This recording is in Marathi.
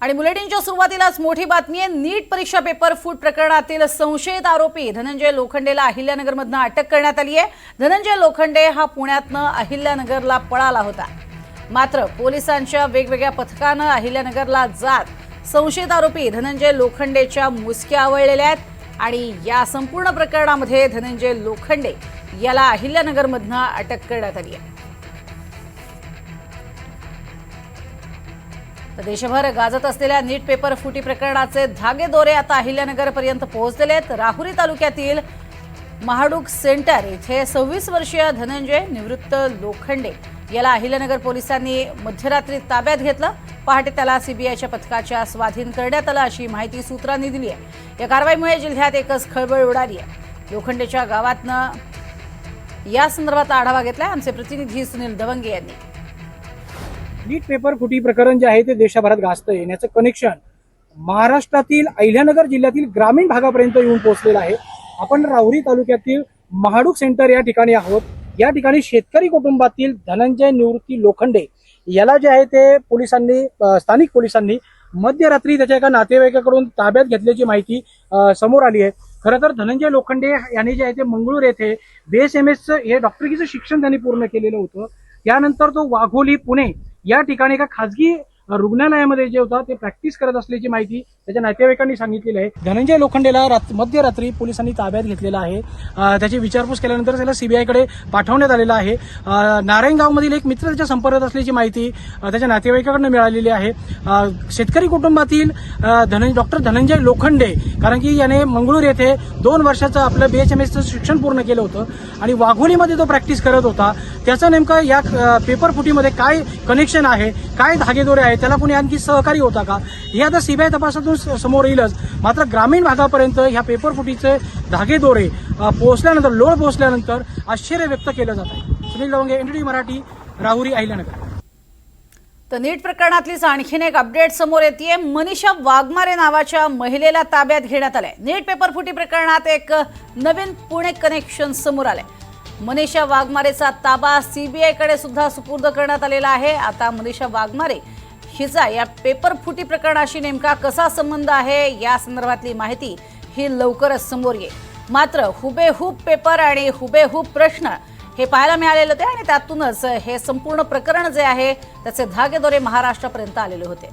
आणि बुलेटिनच्या सुरुवातीलाच मोठी बातमी आहे। नीट परीक्षा पेपर फूट प्रकरणातील संशयित आरोपी धनंजय लोखंडेला अहिल्यानगरमधून अटक करण्यात आली आहे। धनंजय लोखंडे हा पुण्यातनं अहिल्यानगरला पळाला होता, मात्र पोलिसांच्या वेगवेगळ्या पथकानं अहिल्यानगरला जात संशयित आरोपी धनंजय लोखंडेच्या मुसक्या आवळलेल्या आहेत आणि या संपूर्ण प्रकरणामध्ये धनंजय लोखंडे याला अहिल्यानगरमधून अटक करण्यात आली आहे। देशभर गाजत असलेल्या नीट पेपर फुटी प्रकरणाचे धागेदोरे आता अहिल्यानगर पर्यंत पोहोचलेले आहेत। राहुरी तालुक्यातील महाडूक सेंटर इथे 26 वर्षीय धनंजय निवृत्त लोखंडे याला अहिल्यानगर पोलिसांनी मध्यरात्री ताब्यात घेतलं। पहाटे त्याला सीबीआयच्या पथकाच्या स्वाधीन करण्यात आलं अशी माहिती सूत्रांनी दिली आहे। या कारवाईमुळे जिल्ह्यात एकच खळबळ उडाली आहे। लोखंडेच्या गावातनं या संदर्भात आढावा घेतलाय आमचे प्रतिनिधी सुनील दवंगे यांनी। नीट पेपर फुटी प्रकरण जे आहे ते देशभरात गाजतं येण्याचं कनेक्शन महाराष्ट्रातील अहिल्यानगर जिल्ह्यातील ग्रामीण भागापर्यंत येऊन पोहोचलेलं आहे। आपण राहुरी तालुक्यातील महाडूक सेंटर या ठिकाणी आहोत। या ठिकाणी शेतकरी कुटुंबातील धनंजय निवृत्ती लोखंडे याला जे आहे ते स्थानिक पोलिसांनी मध्यरात्री त्याच्या एका नातेवाईकाकडून ताब्यात घेतल्याची माहिती समोर आली आहे। खरं तर धनंजय लोखंडे यांनी जे आहे ते मंगळूर येथे BSMS हे डॉक्टरकीचं शिक्षण त्यांनी पूर्ण केलेलं होतं। त्यानंतर तो वाघोली पुणे या ठिकाणी एका खाजगी रुग्णालयामध्ये जे होता ते प्रॅक्टिस करत असल्याची माहिती त्याच्या नातेवाईकांनी सांगितलेली आहे। धनंजय लोखंडेला मध्यरात्री पोलिसांनी ताब्यात घेतलेला आहे। त्याची विचारपूस केल्यानंतर त्याला सीबीआयकडे पाठवण्यात आलेला आहे। नारायणगावमधील एक मित्र त्याच्या संपर्कात असल्याची माहिती त्याच्या नातेवाईकांकडून मिळालेली आहे। शेतकरी कुटुंबातील डॉक्टर धनंजय लोखंडे, कारण की याने मंगळूर येथे 2 वर्षाचं आपलं BSMSचं शिक्षण पूर्ण केलं होतं आणि वाघोलीमध्ये तो प्रॅक्टिस करत होता। त्याचं नेमकं या पेपर फुटीमध्ये काय कनेक्शन आहे, काय धागेदोरे आहेत, त्याला कोणी आणखी सहकारी होता का, हे आता सीबीआय तपासातून समोर येईलच। मात्र ग्रामीण भागापर्यंत ह्या पेपर फुटीचे धागेदोरे पोहोचल्यानंतर लोळ पोहोचल्यानंतर आश्चर्य व्यक्त केलं जात आहे। सुनील दवंगे, NDTV मराठी, राहुरी, अहिल्यानगर। तर नीट प्रकरणातलीच आणखीन एक अपडेट समोर येते। मनीषा वाघमारे नावाच्या महिलेला ताब्यात घेण्यात आलंय। नीट पेपर फुटी प्रकरणात एक नवीन पुणे कनेक्शन समोर आलंय। मनीषा वाघमारेचा ताबा सीबीआयकडे सुद्धा सुपूर्द करण्यात आलेला आहे। आता मनीषा वाघमारे हिचा या पेपर फुटी प्रकरणाशी नेमका कसा संबंध आहे या संदर्भातली माहिती ही लवकरच समोर येईल। मात्र हुबेहूब पेपर आणि हुबेहूब प्रश्न हे पाहायला मिळालेले होते आणि त्यातूनच हे संपूर्ण प्रकरण जे आहे त्याचे धागेदोरे महाराष्ट्रापर्यंत आलेले होते।